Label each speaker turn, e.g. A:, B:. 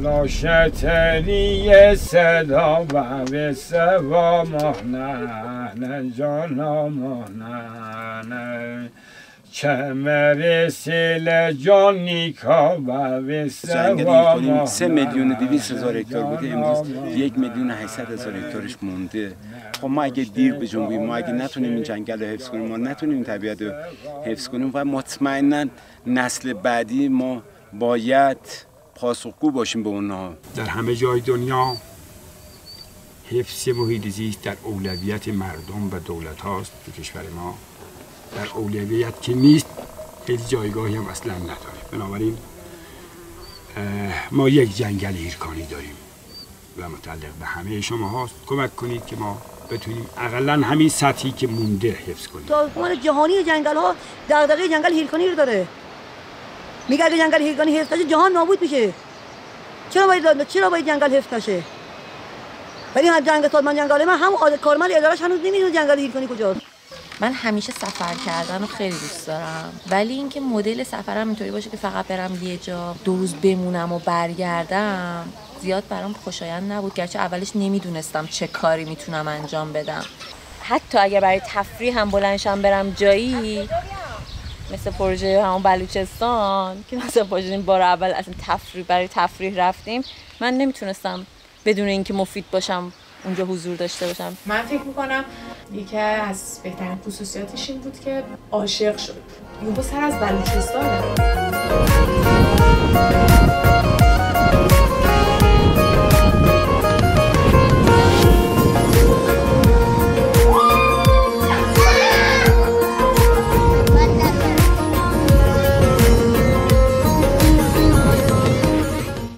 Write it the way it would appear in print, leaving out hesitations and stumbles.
A: حالا شتری صدا و وسه و مهنن جانا مهنن چمر سیل جانیکا و وسه
B: جنگل
A: و
B: هیرکانی 3,200,000 هکتار بوده، امروز 1,800,000 هکتارش مونده. خب ما اگه دیر بجنبیم، ما اگه نتونیم این جنگل رو حفظ کنیم، ما نتونیم این طبیعت رو حفظ کنیم و مطمئنا نسل بعدی ما باید پاسخگو باشیم به اونها.
C: در همه جای دنیا حفظ محیط زیست در اولویت مردم و دولت هاست. تو کشور ما در اولویت که نیست، خیلی جایگاهی هم اصلا نداره. بنابراین ما یک جنگل هیرکانی داریم و متعلق به همه شما هاست. کمک کنید که ما بتونیم اقلا همین سطحی که مونده حفظ کنیم.
D: سازمان جهانی جنگل ها دغدغه جنگل هیرکانی رو داره. میگه اگه جنگل هیرکانی حفظ نشه جهان نابود میشه. چرا باید جنگل حفظ نشه؟ ولی سازمان جنگل من هم کارمند ادارهش هنوز نمیدونه جنگل هیرکانی کجاست.
E: من همیشه سفر کردن رو خیلی دوست دارم، ولی اینکه مدل سفرم اینطوری باشه که فقط برم یه جا 2 روز بمونم و برگردم زیاد برام خوشایند نبود، گرچه اولش نمیدونستم چه کاری میتونم انجام بدم. حتی اگه برای تفریح هم بلندشم برم جایی مثل پروژه همون بلوچستان که مثلا پروژه این بار اول اصلا برای تفریح رفتیم، من نمیتونستم بدون اینکه مفید باشم اونجا حضور داشته باشم.
F: من فکر میکنم یکی از بهترین خصوصیاتش این بود که عاشق شد. یهو سر از بلوچستانه.